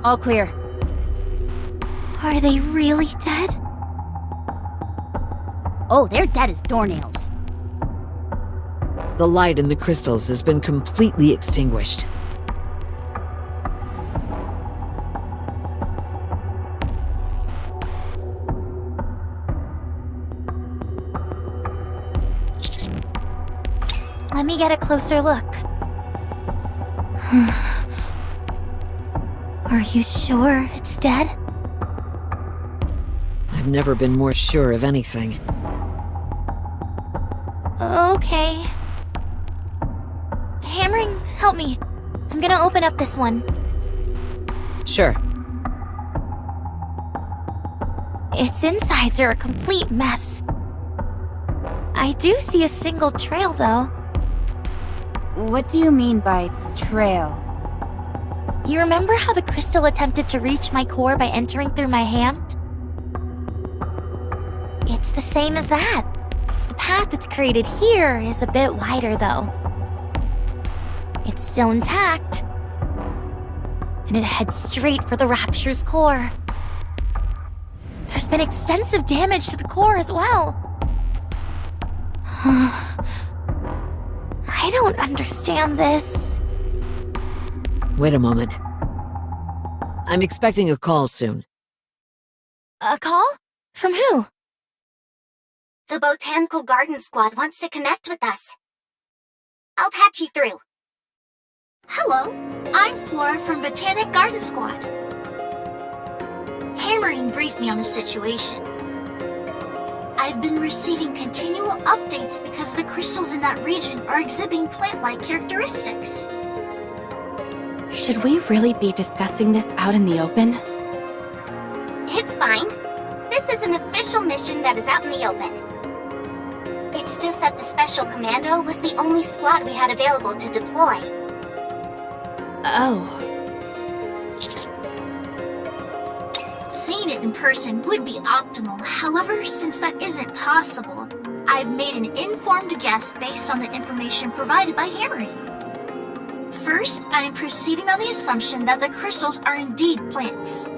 All clear. Are they really dead? Oh, they're dead as doornails. The light in the crystals has been completely extinguished. Let me get a closer look. Are you sure it's dead? I've never been more sure of anything. Okay. Hammering, help me. I'm gonna open up this one. Sure. Its insides are a complete mess. I do see a single trail, though. What do you mean by trail? You remember how the crystal attempted to reach my core by entering through my hand? It's the same as that. The path it's created here is a bit wider, though. It's still intact. And it heads straight for the Rapture's core. There's been extensive damage to the core as well. I don't understand this. Wait a moment. I'm expecting a call soon. A call? From who? The Botanical Garden Squad wants to connect with us. I'll patch you through. Hello, I'm Flora from Botanic Garden Squad. Hammering briefed me on the situation. I've been receiving continual updates because the crystals in that region are exhibiting plant-like characteristics. Should we really be discussing this out in the open? It's fine. This is an official mission that is out in the open. It's just that the Special Commando was the only squad we had available to deploy. Oh. Seeing it in person would be optimal. However, since that isn't possible, I've made an informed guess based on the information provided by Hammering. First, I am proceeding on the assumption that the crystals are indeed plants.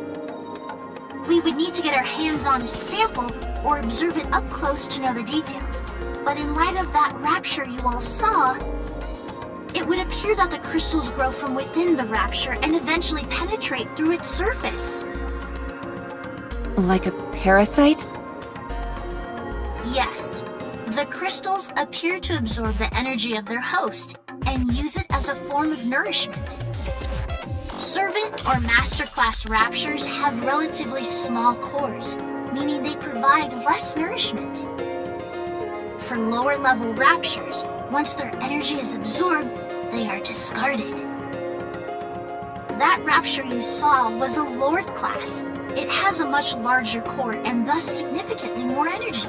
We would need to get our hands on a sample or observe it up close to know the details. But in light of that rapture you all saw, it would appear that the crystals grow from within the rapture and eventually penetrate through its surface. Like a parasite? Yes. The crystals appear to absorb the energy of their host and use it as a form of nourishment. Servant or masterclass raptures have relatively small cores, meaning they provide less nourishment. For lower level raptures, once their energy is absorbed, they are discarded. That rapture you saw was a Lord class. It has a much larger core and thus significantly more energy.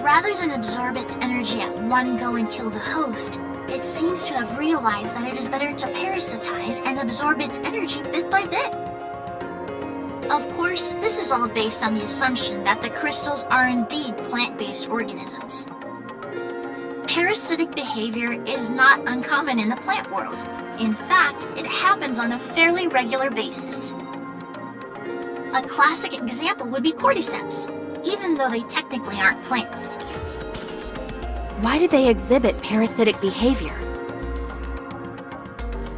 Rather than absorb its energy at one go and kill the host, it seems to have realized that it is better to parasitize and absorb its energy bit by bit. Of course, this is all based on the assumption that the crystals are indeed plant-based organisms. Parasitic behavior is not uncommon in the plant world. In fact, it happens on a fairly regular basis. A classic example would be cordyceps, even though they technically aren't plants. Why do they exhibit parasitic behavior?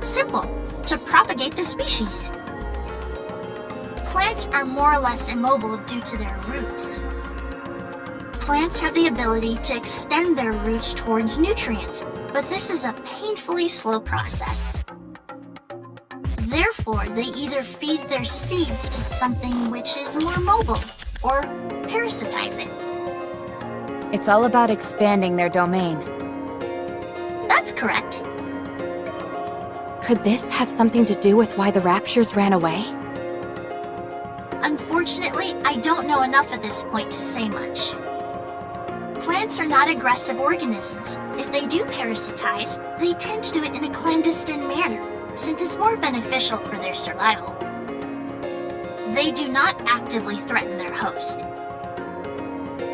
Simple, to propagate the species. Plants are more or less immobile due to their roots. Plants have the ability to extend their roots towards nutrients, but this is a painfully slow process. Therefore, they either feed their seeds to something which is more mobile, or parasitize it. It's all about expanding their domain. That's correct. Could this have something to do with why the Raptures ran away? Unfortunately, I don't know enough at this point to say much. Plants are not aggressive organisms. If they do parasitize, they tend to do it in a clandestine manner, since it's more beneficial for their survival. They do not actively threaten their host.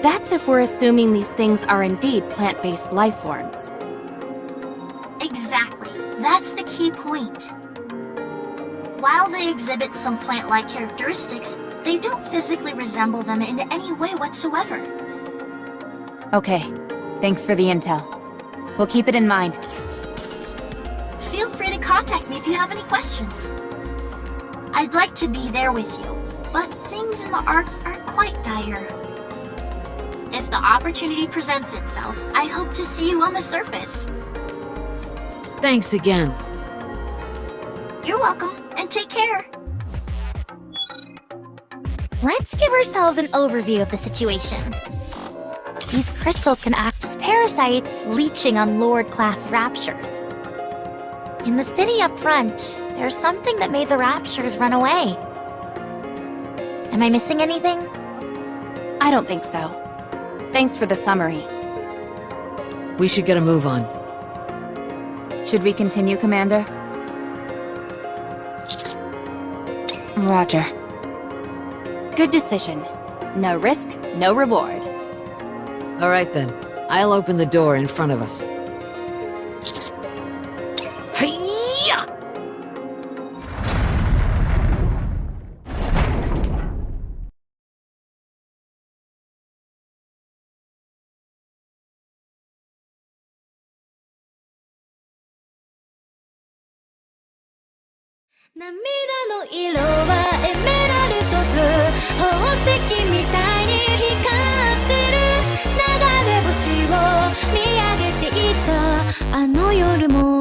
That's if we're assuming these things are indeed plant-based life forms. Exactly. That's the key point. While they exhibit some plant-like characteristics, they don't physically resemble them in any way whatsoever. Okay, thanks for the intel. We'll keep it in mind. Feel free to contact me if you have any questions. I'd like to be there with you, but things in the Ark are quite dire. If the opportunity presents itself, I hope to see you on the surface. Thanks again. You're welcome, and take care. Let's give ourselves an overview of the situation. These crystals can act as parasites, leeching on Lord-class raptures. In the city up front, there's something that made the raptures run away. Am I missing anything? I don't think so. Thanks for the summary. We should get a move on. Should we continue, Commander? Roger. Good decision. No risk, no reward. All right then. I'll open the door in front of us. Hi-ya!「涙の色はエメラルドブ宝石みたいに光ってる」「流れ星を見上げていたあの夜も」